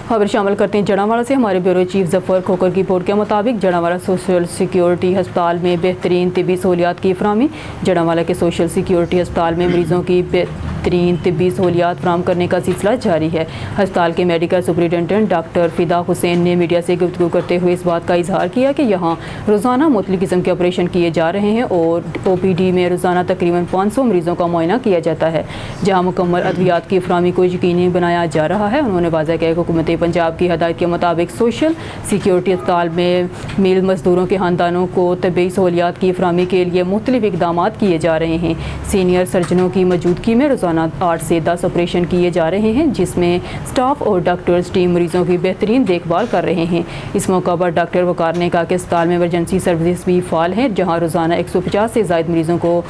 खबर शामिल करते हैं जड़ावाला से। हमारे ब्यूरो चीफ जफर खोकर की रिपोर्ट के मुताबिक जड़ावाला सोशल सिक्योरिटी अस्पताल में बेहतरीन तिब्बी सहूलियात की फराहमी। जड़ावाला के सोशल सिक्योरिटी अस्पताल में मरीजों की बेहतरीन तिब्बी सहूलियात फराहम करने का सिलसिला जारी है। अस्पताल के मेडिकल सुपरिटेंडेंट डॉक्टर फिदा हुसैन ने मीडिया से गुफ्तगू करते हुए इस बात का इजहार किया कि यहाँ रोज़ाना मुख्तलिफ किस्म के ऑपरेशन किए जा रहे हैं और OPD में रोज़ाना तकरीबन 500 मरीजों का मुआयना किया जाता है, जहाँ मुकम्मल अद्वियात की फराहमी को यकीनी बनाया जा रहा है। उन्होंने वाज़ह किया कि हुकूमत पंजाब की हदायत के मुताबिक सोशल सिक्योरिटी अस्पताल में मील मजदूरों के खानदानों को तबी सहूलियात की फराहमी के लिए मुख्तलिफ इकदाम किए जा रहे हैं। सीनियर सर्जनों की मौजूदगी में रोज़ाना 8 से 10 ऑपरेशन किए जा रहे हैं, जिसमें स्टाफ और डॉक्टर्स टीम मरीजों की बेहतरीन देखभाल कर रहे हैं। इस मौका पर डॉक्टर वकार ने कहा कि अस्पताल में इमरजेंसी सर्विस भी फाल हैं, जहाँ रोज़ाना 150 से ज़ायद मरीजों को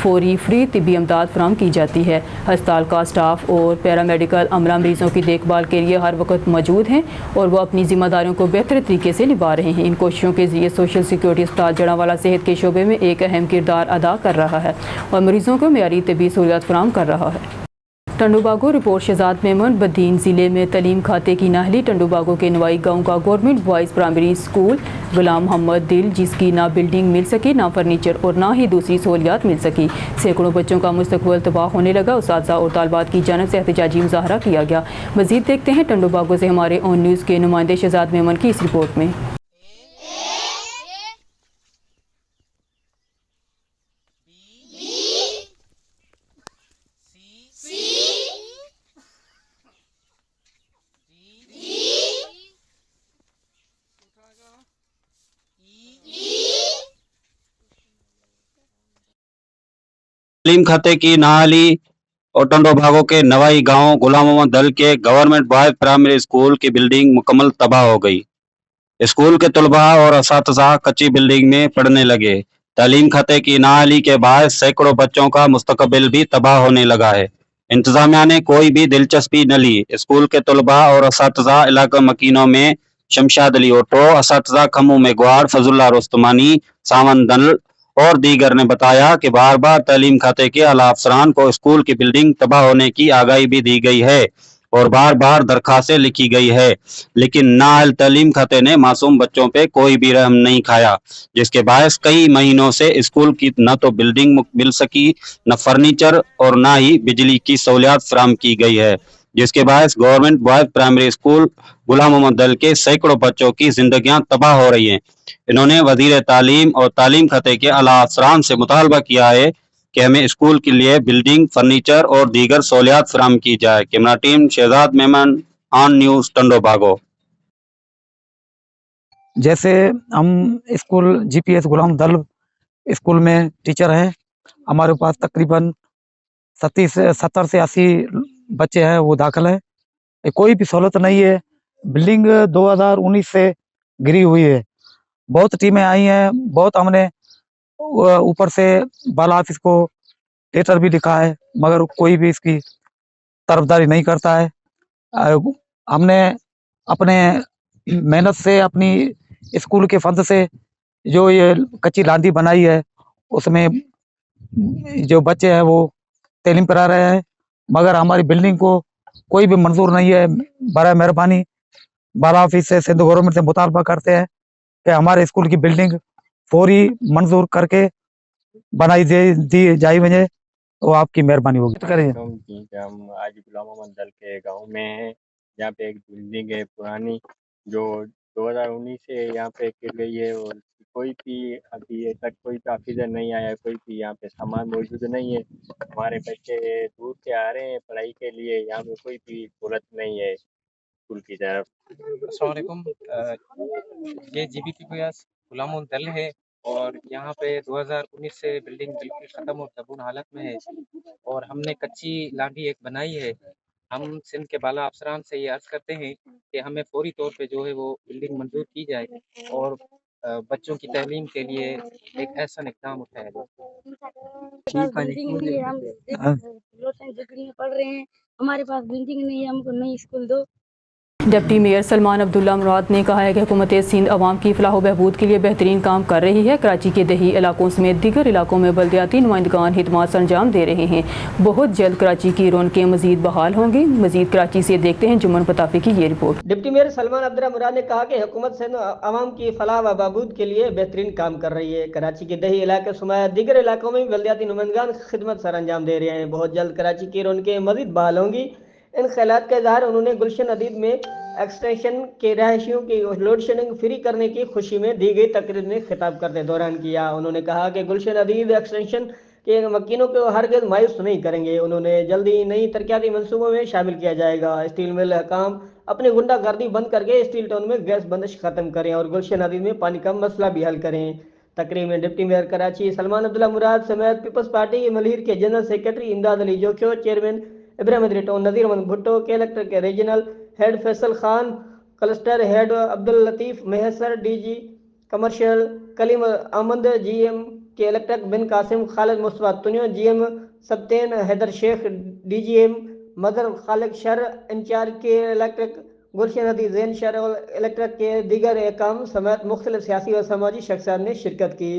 फौरी फ्री तिब्बी इमदाद फराहम की जाती है। अस्पताल का स्टाफ और पैरामेडिकल अमला मरीजों की देखभाल के लिए हर वक्त मौजूद हैं और वो अपनी जिम्मेदारियों को बेहतर तरीके से निभा रहे हैं। इन कोशिशों के जरिए सोशल सिक्योरिटी अस्पताल जड़ावाला सेहत के शोबे में एक अहम किरदार अदा कर रहा है और मरीजों को मेयारी तिब्बी सहूलियत फराहम कर रहा है। टंडूबागो रिपोर्ट शहजाद मेमन। बदीन ज़िले में तलीम खाते की नाहली। टंडूबागो के नवाई गांव का गवर्नमेंट बॉयज़ प्राइमरी स्कूल गुलाम मोहम्मद दिल, जिसकी ना बिल्डिंग मिल सकी, ना फर्नीचर और ना ही दूसरी सहूलियात मिल सकी। सैकड़ों बच्चों का मुस्तकबिल तबाह होने लगा। उस्ताज़ा और तालबात की जानिब से एहतजाजी मुजाहरा किया गया। मज़ीद देखते हैं टंडूबागो से हमारे ऑन न्यूज़ के नुमाइंदे शहजाद मेमन की इस रिपोर्ट में। तलीम खाते की नाहाली और टंडोबागो के नवाई गांव गुलाम मोहम्मद दल के गवर्नमेंट बॉयज प्राइमरी स्कूल की बिल्डिंग मुकम्मल तबाह हो गई। स्कूल के तलबा और असातिज़ा कच्ची बिल्डिंग में पढ़ने लगे। तालीम खाते की नाहाली के बाद सैकड़ों बच्चों का मुस्तकबिल भी तबाह होने लगा है। इंतजामिया ने कोई भी दिलचस्पी न ली। स्कूल के तलबा और असातिज़ा इलाका मकीनों में शमशाद अली ओटो, असातिज़ा खम्मू में ग्वाड़ फजुल्ला रोस्तमानी, सावन दल और दीगर ने बताया कि बार बार तालीम खाते के आला अफसरान को स्कूल की बिल्डिंग तबाह होने की आगाही भी दी गई है। और बार बार दरखास्तें लिखी गई है, लेकिन नाअहल तालीम खाते ने मासूम बच्चों पे कोई भी रहम नहीं खाया, जिसके बायस कई महीनों से स्कूल की न तो बिल्डिंग मिल सकी, न फर्नीचर और न ही बिजली की सहूलियात फराहम की गई है, जिसके बायस गवर्नमेंट बॉयज प्राइमरी स्कूल गुलाम मोहम्मद दल के सैकड़ों बच्चों की जिंदगियां तबाह हो रही हैं। इन्होंने वजीर तालीम और तालीम खाते के आला अफसरान से मुतालबा किया है कि हमें स्कूल के लिए बिल्डिंग, फर्नीचर और दीगर सहूलियात फराहम की जाए। Camera team Shahzad Memon, on news, Tando Bhago. जैसे हम स्कूल जीपीएस गुलाम दल स्कूल में टीचर हैं, हमारे पास तकरीबन 70 से 80 बच्चे हैं, वो दाखिल है। कोई भी सहूलत नहीं है। बिल्डिंग 2019 से गिरी हुई है। बहुत टीमें आई हैं, बहुत हमने ऊपर से बाला ऑफिस को लेटर भी लिखा है, मगर कोई भी इसकी तरफदारी नहीं करता है। हमने अपने मेहनत से अपनी स्कूल के फंड से जो ये कच्ची लांडी बनाई है, उसमें जो बच्चे हैं वो तालीम करा रहे हैं, मगर हमारी बिल्डिंग को कोई भी मंजूर नहीं है। बराए मेहरबानी बाला ऑफिस से, सिंध गवर्नमेंट से मुतालबा करते हैं कि हमारे स्कूल की बिल्डिंग फौरी मंजूर करके बनाई दी जाए वजह, वो आपकी मेहरबानी होगी। करें हम आज गुलाम मोहम्मद दल के गांव में हैं। यहाँ पे एक बिल्डिंग है पुरानी, जो 2019 से यहाँ पे गिर गई है और कोई भी अभी तक कोई ऑफिसर नहीं आया, कोई भी यहाँ पे सामान मौजूद नहीं है। हमारे बच्चे दूर से आ रहे हैं पढ़ाई के लिए, यहाँ पे कोई भी सहूलत नहीं है स्कूल की तरफ। अस्सलाम वालेकुम। ये जीबीपी गुलाम मोहम्मद दल है और यहाँ पे 2019 से बिल्डिंग बिल्कुल ख़त्म और तबाह हालत में है और हमने कच्ची लांडी एक बनाई है। हम सिंध के बाला अफसरान से ये अर्ज़ करते हैं कि हमें फौरी तौर पे जो है वो बिल्डिंग मंजूर की जाए और बच्चों की तालीम के लिए एक ऐसा इक़दाम उठाया जाए। हम पढ़ रहे हैं, हमारे पास बिल्डिंग नहीं है, हमको नई स्कूल दो। डिप्टी मेयर सलमान अब्दुल्ला मुराद ने कहा है कि हुकूमत सिंध अवाम की फलाह व बहबूद के लिए बेहतरीन काम कर रही है। कराची के दही इलाकों समेत दीगर इलाकों में बल्दियाती नुमाइंदगान खिदमात अंजाम दे रहे हैं। बहुत जल्द कराची की रौनकें मजीद बहाल होंगी। मजीद कराची से देखते हैं जुम्मन पताफी की ये report. Deputy mayor Salman Abdullah Murad ने कहा कि हुकूमत सिंध अवाम की फलाह व बहबूद के लिए बेहतरीन काम कर रही है। कराची के दही इलाके समेत दीगर इलाकों में बल्दियाती नुमाइंदगान खिदमत सर अंजाम दे रहे हैं। बहुत जल्द कराची की रौनकें मजीद बहाल होंगी। इन ख्यालात का इजहार उन्होंने गुलशन अदीद में एक्सटेंशन के रहायशियों की लोड शेडिंग फ्री करने की खुशी में दी गई तकरीर में खिताब करते दौरान किया। उन्होंने कहा कि गुलशन अदीद एक्सटेंशन के मकीनों को हरगिज़ मायूस नहीं करेंगे। उन्होंने जल्दी नई तरक्याती मंसूबों में शामिल किया जाएगा। स्टील मिल हकाम अपनी गुंडागर्दी बंद करके स्टील टाउन में गैस बंदिश खत्म करें और गुलशन अदीद में पानी का मसला भी हल करें। तकरीर में डिप्टी मेयर कराची सलमान अब्दुल्ला मुराद समेत पीपल्स पार्टी मलहीर के general secretary Imdad Ali Jokhio, chairman Ibrahim town Nazir Ahmed Bhutto, collector के regional head Faisal Khan, cluster head Abdul Latif Mehsar, DG commercial Kaleem Ahmed, GM K electric Bin Qasim, Khalid Mustafa Tunio, GM Sibtain Haider Sheikh, DGM मदर Khaliq Shar, incharge K electric Gulshan अदी जैन शर और इलेक्ट्रिक के दीगर एकाम समेत मुख्तलिफ सियासी और समाजी शख्सियात ने शिरकत की।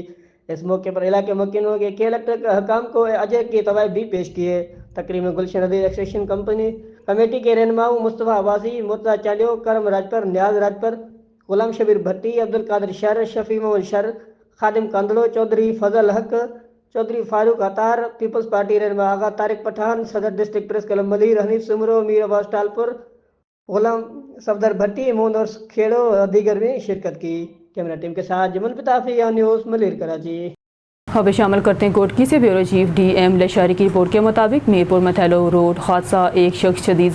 इस मौके पर इलाके मकीनों के इलेक्ट्रिक हकाम को अजय के तवायफ भी पेश किए। तकरीब में गुलशन अदी एक्सटेंशन कंपनी कमेटी के रहनुमाओं मुस्तफ़ा अब्बासी, मुर्तज़ा चालियो, करम राजपर, न्याज राजपर, गुलाम शबीर भट्टी, अब्दुल कादिर शर, शफी मोहम्मद शर, खादिम कांदलो, चौधरी फजल हक, चौधरी फारूक अतार, पीपल्स पार्टी रहनुमा आगा तारिक पठान, सदर district press club Malir, Hanif Soomro, Mir Abbas Talpur, Ghulam Safdar Bhatti, Mohan और खेड़ो दीगर में शिरकत की। कैमरा टीम के साथ जुम्मन पताफी, न्यूज़ मलिर कराची। खबर शामिल करते हैं कोटकी से। ब्यूरो चीफ DM लशारी की रिपोर्ट के मुताबिक मीरपुर मथैलो रोड हादसा, एक शख्स शदीद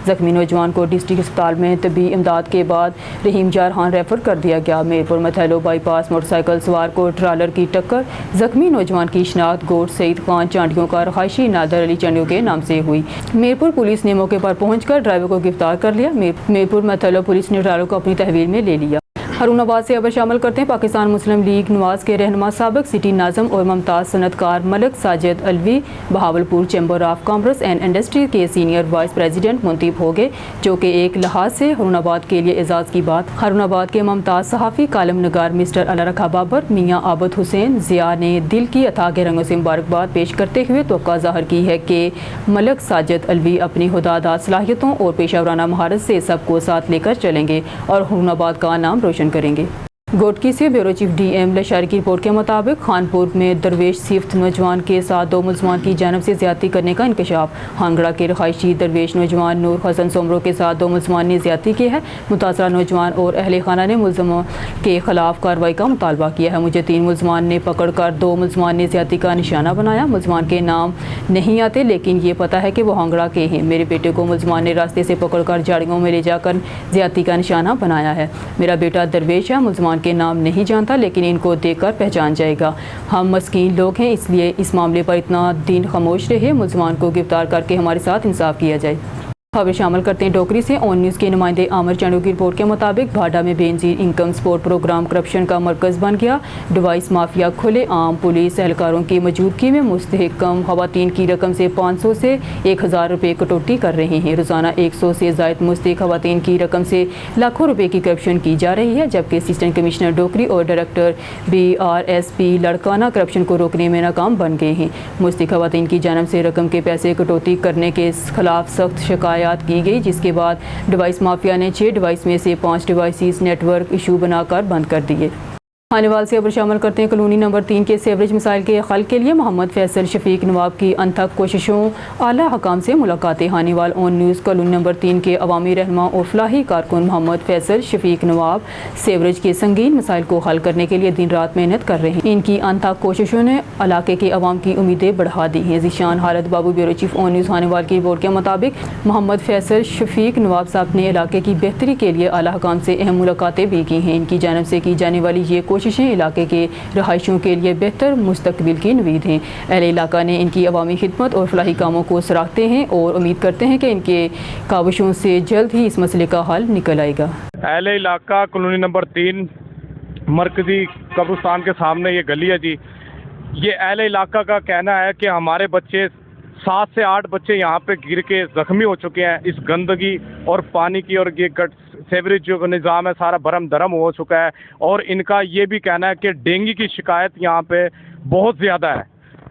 जख्मी नौजवान को डिस्ट्रिक्ट अस्पताल में तबी इमदाद के बाद रहीम जारहान रेफर कर दिया गया। मीरपुर मथैलो बाईपास मोटरसाइकिल सवार को ट्रालर की टक्कर। जख्मी नौजवान की शनाख्त गोट सईद खान चांडियों का रहायशी नादर अली चांडियों के नाम से हुई। मीरपुर पुलिस ने मौके पर पहुंचकर ड्राइवर को गिरफ्तार कर लिया। मीरपुर मथैलो पुलिस ने ड्राइवर को अपनी तहवील में ले लिया। हारून आबाद से खबर शामिल करते हैं। पाकिस्तान मुस्लिम लीग नवाज के रहनुमा साबिक सिटी नाज़म और मुमताज़ सनतकार Malik Sajid Alvi Bahawalpur chamber of commerce and industry के सीनियर वाइस प्रेसिडेंट मुंतखब हो गए, जो कि एक लिहाज से हारून आबाद के लिए एजाज़ की बात। हारून आबाद के मुमताज़ सहाफ़ी कालम नगार मिस्टर अलारखा बाबर मियाँ आबद हुसैन ज़िया ने दिल की अथा के रंगों से मुबारकबाद पेश करते हुए तवक्को ज़ाहिर की है कि मलिक साजिद अलवी अपनी हुदादार सलाहियतों और पेशावराना महारत से सबको साथ लेकर चलेंगे और हारून आबाद का नाम रोशन करेंगे। गोटकी से ब्यूरो चीफ DM लशारी की रिपोर्ट के मुताबिक खानपुर में दरवेश सिफ्त नौजवान के साथ 2 मुलजमान की जानब से ज्यादती करने का इंकशाफ। हांगड़ा के रहायशी दरवेश नौजवान नूर हसन सोमरो के साथ 2 मुलजमान ने ज्यादती की है। मुतासरा नौजवान और अहले खाना ने मुलजमों के खिलाफ कार्रवाई का मुतालबा किया है। मुझे 3 मुलजमान ने पकड़ कर 2 मुलजमान ने ज्यादती का निशाना बनाया। मुलजमान के नाम नहीं आते, लेकिन ये पता है कि वो हांगड़ा के हैं। मेरे बेटे को मुलजमान ने रास्ते से पकड़ कर झाड़ियों में ले जाकर ज्यादती का निशाना बनाया है। मेरा बेटा दरवेश है, मुलजमान के नाम नहीं जानता, लेकिन इनको देखकर पहचान जाएगा। हम मस्कीन लोग हैं, इसलिए इस मामले पर इतना दिन खामोश रहे। मुलजमान को गिरफ्तार करके हमारे साथ इंसाफ किया जाए। खबर शामिल करते हैं डोगरी से। ऑन न्यूज़ के नुमाइंदे आमिर चंडू की रिपोर्ट के मुताबिक भाडा में Benazir income support programme corruption का मरकज़ बन गया। डिवाइस माफिया खुले आम पुलिस एहलकारों की मौजूदगी में मुस्तहकम खवातीन की रकम से 500 से 1000 रुपये कटौती कर रहे हैं। रोज़ाना 100 से ज़ायद मुस्तहक खवातीन की रकम से लाखों रुपये की करप्शन की जा रही है, जबकि असिस्टेंट कमिश्नर डोगरी और डायरेक्टर BRSP लड़काना करप्शन को रोकने में नाकाम बन गए हैं। मुस्तहक खवातीन की जानब से रकम के पैसे कटौती करने के खिलाफ सख्त शिकायत की गई, जिसके बाद डिवाइस माफिया ने 6 डिवाइस में से 5 डिवाइसेस नेटवर्क इशू बनाकर बंद कर दिए। हानीवाल से खबर शामिल करते हैं। कॉलोनी नंबर 3 के सीवरेज मसाइल के हल के लिए मोहम्मद फैसल शफीक नवाब की अनथक कोशिशों, आला हकाम से मुलाकातें। हानीवाल ऑन न्यूज़ कॉलोनी नंबर 3 के अवामी रहनुमा और फलाही कारकुन मोहम्मद फैसल शफीक नवाब सीवरेज के संगीन मसाइल को हल करने के लिए दिन रात मेहनत कर रहे हैं। इनकी अनथक कोशिशों ने इलाके के अवाम की उम्मीदें बढ़ा दी हैं। ज़ीशान हालत बाबू ब्यूरो चीफ ऑन न्यूज़ हानीवाल की रिपोर्ट के मुताबिक मोहम्मद फैसल शफीक नवाब साहब ने इलाके की बेहतरी के लिए आला हकाम से अहम मुलाकातें भी की हैं। इनकी जानब से की जाने वाली ये कोशिशें इलाके के रहायशियों के लिए बेहतर मुस्तकबिल की उम्मीद हैं। अहले इलाका ने इनकी अवामी खिदमत और फलाही कामों को सराहते हैं और उम्मीद करते हैं कि इनके काविशों से जल्द ही इस मसले का हल निकल आएगा। अहले इलाका कॉलोनी नंबर 3 मरकजी कब्रिस्तान के सामने ये गली है जी। ये अहले इलाका का कहना है कि हमारे बच्चे 7 से 8 बच्चे यहाँ पे गिर के ज़ख्मी हो चुके हैं इस गंदगी और पानी की, और ये सीवरेज जो निज़ाम है सारा भरम धरम हो चुका है। और इनका ये भी कहना है कि डेंगू की शिकायत यहाँ पे बहुत ज़्यादा है।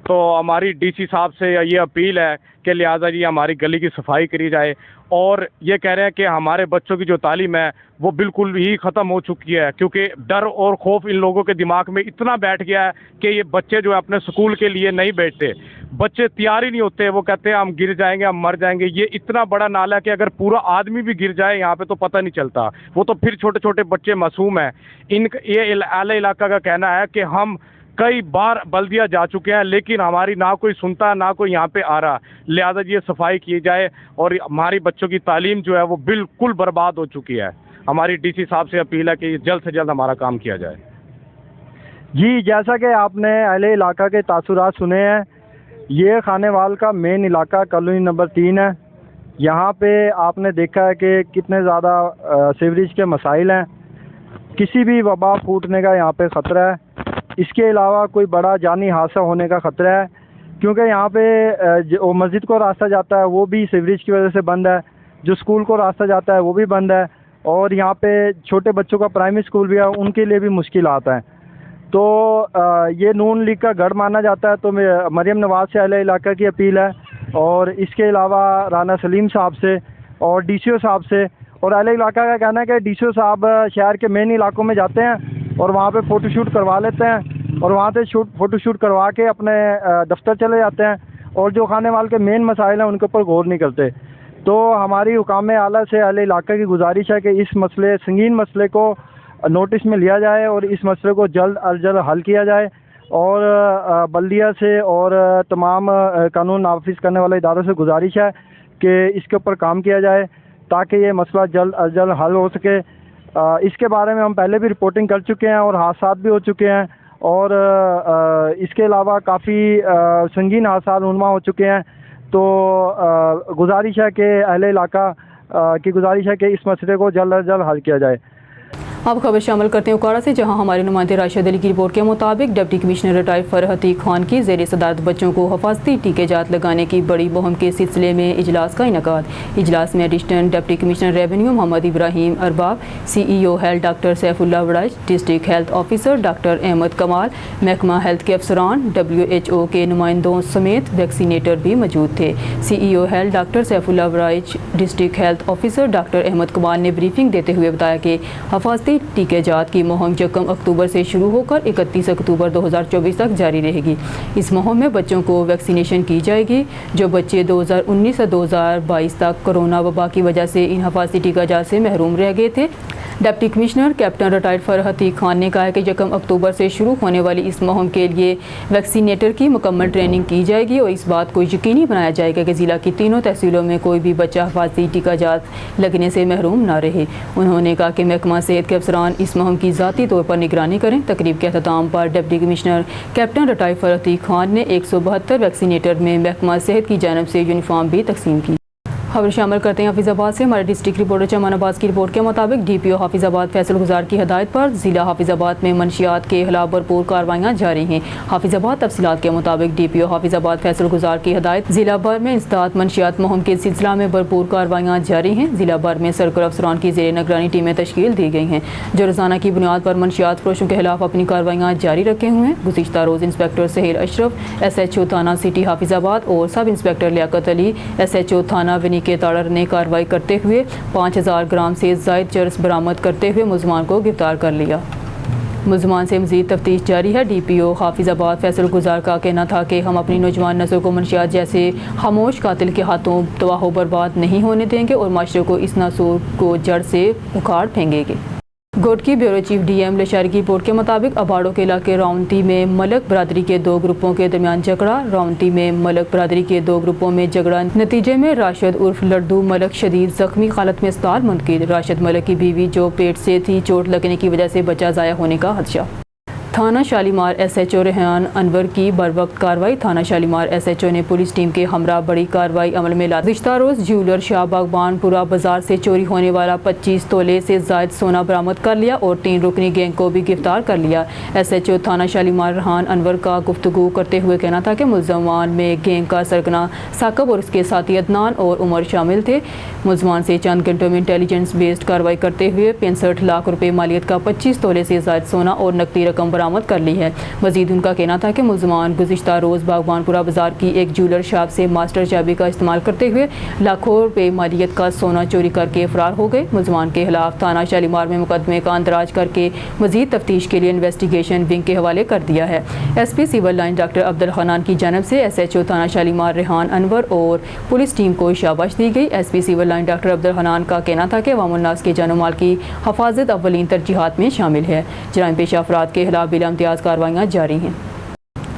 तो हमारी DC साहब से ये अपील है कि लिहाजा जी हमारी गली की सफाई करी जाए। और ये कह रहे हैं कि हमारे बच्चों की जो तालीम है वो बिल्कुल ही ख़त्म हो चुकी है, क्योंकि डर और खौफ इन लोगों के दिमाग में इतना बैठ गया है कि ये बच्चे जो है अपने स्कूल के लिए नहीं बैठते। बच्चे तैयार ही नहीं होते, वो कहते हैं हम गिर जाएंगे, हम मर जाएंगे। ये इतना बड़ा नाला है कि अगर पूरा आदमी भी गिर जाए यहाँ पे तो पता नहीं चलता। वो तो फिर छोटे छोटे बच्चे मासूम हैं। ये आला इलाका का कहना है कि हम कई बार बल्दिया जा चुके हैं, लेकिन हमारी ना कोई सुनता ना कोई यहाँ पे आ रहा। लिहाजा ये सफाई की जाए और हमारी बच्चों की तालीम जो है वो बिल्कुल बर्बाद हो चुकी है। हमारी DC साहब से अपील है कि जल्द से जल्द हमारा काम किया जाए। जी, जैसा कि आपने अहले इलाका के तासुरात सुने हैं, ये खानेवाल का मेन इलाका कॉलोनी नंबर 3 है। यहाँ पे आपने देखा है कि कितने ज़्यादा सीवरेज के मसाइल हैं। किसी भी वबा फूटने का यहाँ पे ख़तरा है। इसके अलावा कोई बड़ा जानी हादसा होने का ख़तरा है, क्योंकि यहाँ पे जो मस्जिद को रास्ता जाता है वो भी सीवरेज की वजह से बंद है, जो स्कूल को रास्ता जाता है वो भी बंद है, और यहाँ पे छोटे बच्चों का प्राइमरी स्कूल भी है, उनके लिए भी मुश्किलात हैं। तो ये नून लीग का गढ़ माना जाता है। तो मरियम नवाज़ से अहले इलाका की अपील है, और इसके अलावा राना सलीम साहब से और DCO साहब से। और अहले इलाका का कहना है कि DCO साहब शहर के मेन इलाकों में जाते हैं और वहाँ पे फ़ोटोशूट करवा लेते हैं, और वहाँ से फ़ोटोशूट करवा के अपने दफ्तर चले जाते हैं, और जो खानेवाल के मेन मसाइल हैं उनके ऊपर गौर नहीं करते। तो हमारी हुकाम आला से अहले इलाका की गुजारिश है कि इस मसले, संगीन मसले को नोटिस में लिया जाए और इस मसले को जल्द अज जल्द हल किया जाए। और बल्दिया से और तमाम कानून नाफिज करने वाले इदारों से गुजारिश है कि इसके ऊपर काम किया जाए ताकि ये मसला जल्द अज जल्द हल हो सके। इसके बारे में हम पहले भी रिपोर्टिंग कर चुके हैं और हादसा भी हो चुके हैं, और इसके अलावा काफ़ी संगीन हादसा रुनमा हो चुके हैं। तो गुजारिश है कि अहले इलाका की गुजारिश है कि इस मसले को जल्द अज जल्द हल किया जाए। अब खबर शामिल करते हैं उकाड़ा से, जहां हमारे नुमाइंदे राशिद अली की रिपोर्ट के मुताबिक deputy commissioner retired Farhat Khan की ज़ेर सदारत बच्चों को हिफाजती टीकेजात लगाने की बड़ी मुहिम के सिलसिले में इजलास का इनेकाद। इजलास में additional deputy commissioner revenue Mohammad Ibrahim Arbab, CEO health doctor Saifullah Waraich, district health officer doctor Ahmad Kamal, महकमा हेल्थ के अफसरान, WHO के नुमाइंदों समेत वैक्सीनेटर भी मौजूद थे। CEO health doctor Saifullah Waraich, district health officer doctor Ahmad Kamal ने ब्रीफिंग देते हुए बताया कि हिफाजती टीकेजात की मुहिम 1 अक्टूबर से शुरू होकर 31 अक्टूबर 2024 तक जारी रहेगी। इस मुहिम में बच्चों को वैक्सीनेशन की जाएगी। जो बच्चे 2019 से 2022 तक कोरोना वबा की वजह से इन हिफाजती टीकाजात से महरूम रह गए थे। Deputy commissioner captain retired Farhat Khan ने कहा कि 1 अक्टूबर से शुरू होने वाली इस मुहिम के लिए वैक्सीनेटर की मुकम्मल ट्रेनिंग की जाएगी और इस बात को यकीनी बनाया जाएगा कि ज़िला की तीनों तहसीलों में कोई भी बच्चा हिफाजती टीकाजात लगने से महरूम ना रहे। उन्होंने कहा कि महकमा सेहत के अफसरान इस मुहिम की ज़ाती तौर पर निगरानी करें। तकरीब के अख्ताम पर deputy commissioner captain retired Farhat Khan ने 172 वैक्सीनेटर में महकमा सेहत की जानिब से यूनिफॉर्म भी तकसीम की। खबर शामिल करते हैं हाफिजाबाद से। हमारे डिस्ट्रिक्ट रिपोर्टर चमन अब्बास की रिपोर्ट के मुताबिक DPO हाफिजाबाद फैसल गुजार की हदायत पर ज़िला हाफिजाबाद में मंशियात के खिलाफ भरपूर कार्रवाइयाँ जारी हैं। हाफिजाबाद तफसीलात के मुताबिक DPO हाफिजाबाद फैसल गुजार की हदायत ज़िला भर में इंसदाद मंशियात मुहिम के सिलसिला में भरपूर कार्रवाइयाँ जारी हैं। ज़िला भर में सरकर अफसरान की ज़ेर निगरानी टीमें तश्कील दी गई हैं जो रोज़ाना की बुनियाद पर मंशियात फरोशों के खिलाफ अपनी कार्रवाइयाँ जारी रखे हुए हैं। गुज़िश्ता रोज़ इंस्पेक्टर सहेल अशरफ SHO थाना सिटी हाफिजाबाद और sub inspector Liaquat Ali SHO थाना विनी के ताड़र ने कार्रवाई करते हुए 5000 ग्राम से ज़ायद चरस बरामद करते हुए मुलजमान को गिरफ्तार कर लिया। मुलजमान से मज़ीद तफ्तीश जारी है। DPO हाफिजाबाद फैसल गुजार का कहना था कि हम अपनी नौजवान नस्ल को मंशियात जैसे खामोश कातिल के हाथों तबाह बर्बाद नहीं होने देंगे और माशरे को इस नासूर को जड़ से उखाड़ फेंकेंगे। गोट की ब्यूरो चीफ DM लशारी की रिपोर्ट के मुताबिक अबाड़ों के इलाके रावंती में मलक बरादरी के 2 ग्रुपों के दरमियान झगड़ा। रावंती में मलक बरादरी के 2 ग्रुपों में झगड़ा नतीजे में राशिद उर्फ लड्डू मलक शदीद जख्मी हालत में अस्पताल मुंतकिल। राशिद मलक की बीवी जो पेट से थी, चोट लगने की वजह से बच्चा ज़ाया होने का खदशा। थाना शालीमार SHO रेहान अनवर की बरवक्त कार्रवाई। थाना शालीमार SHO ने पुलिस टीम के हमरा बड़ी कार्रवाई अमल में ला। गुज़िश्ता रोज़ ज्वेलर शाह बागबानपुरा बाजार से चोरी होने वाला 25 तोले से ज़ायद सोना बरामद कर लिया और 3 रुकनी गैंग को भी गिरफ्तार कर लिया। SHO थाना शालीमार रेहान अनवर का गुफ्तगू करते हुए कहना था कि मुलजमान में गैंग का सरगना साकब और उसके साथी अदनान और उमर शामिल थे। मुलजमान से चंद घंटों में इंटेलिजेंस बेस्ड कार्रवाई करते हुए 65 लाख रुपए मालियत का 25 तोले से ज़ायद सोना और नकदी रकम बरामद कर ली है। मजीद उनका कहना था कि मुलजमान गुज़िश्ता रोज़ बागबानपुरा बाजार की एक ज्वेलर शॉप से मास्टर चाबी का इस्तेमाल करते हुए लाखों रुपए मालियत का सोना चोरी करके फरार हो गए। मुलजमान के खिलाफ थाना शालीमार में मुकदमे का अंदराज करके मजीद तफ्तीश के लिए इन्वेस्टिगेशन विंग के हवाले कर दिया है। SP civil line doctor Abdul Hanan की जानिब से SHO थाना शालीमार रेहान अनवर और पुलिस टीम को शाबाश दी गई। SP civil line doctor Abdul Hanan का कहना था कि अवामुन्नास के जानो माल की हफाजत अव्वलीन तरजीहात में शामिल है। जराइम पेशा अफराद के खिलाफ बिला इम्तियाज़ कार्रवाइयाँ जारी हैं।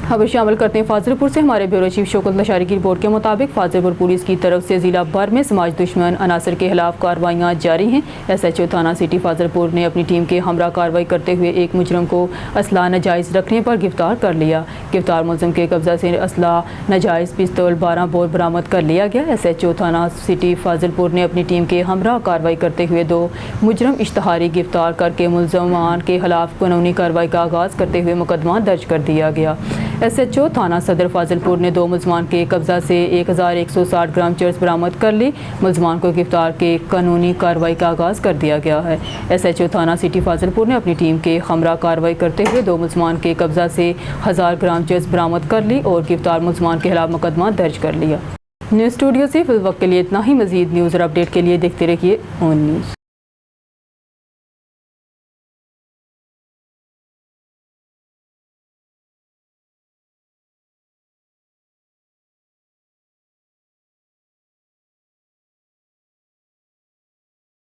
खबर शामिल करते हैं फाजिलपुर से। हमारे ब्यूरो चीफ शौकत लशारी की रिपोर्ट के मुताबिक फाजिलपुर पुलिस की तरफ से ज़िला भर में समाज दुश्मन अनासर के खिलाफ कार्रवाइयाँ जारी हैं। SHO थाना सिटी फाजिलपुर ने अपनी टीम के हमरा कार्रवाई करते हुए एक मुजरम को असला नाजायज़ रखने पर गिरफ्तार कर लिया। गिरफ्तार मुलज़िम के कब्जा से असला नाजायज़ पिस्तौल 12 बोर बरामद कर लिया गया। SHO थाना सिटी फाजिलपुर ने अपनी टीम के हमरा कार्रवाई करते हुए 2 मुजरम इश्तहारी गिरफ्तार करके मुलज़मान के खिलाफ कानूनी कार्रवाई का आगाज़ करते हुए मुकदमा दर्ज कर दिया गया। SHO थाना सदर फाजिलपुर ने 2 मुलजमान के कब्जा से 1160 ग्राम चरस बरामद कर ली। मुलजमान को गिरफ्तार के कानूनी कार्रवाई का आगाज़ कर दिया गया है। SHO थाना सिटी फाजिलपुर ने अपनी टीम के हमरा कार्रवाई करते हुए 2 मुलजमान के कब्जा से 1000 ग्राम चरस बरामद कर ली और गिरफ्तार मुलजमान के खिलाफ मुकदमा दर्ज कर लिया। न्यूज़ स्टूडियो से फिल वक्त के लिए इतना ही। मज़ीद न्यूज़ और अपडेट के लिए देखते रहिए ऑन न्यूज़।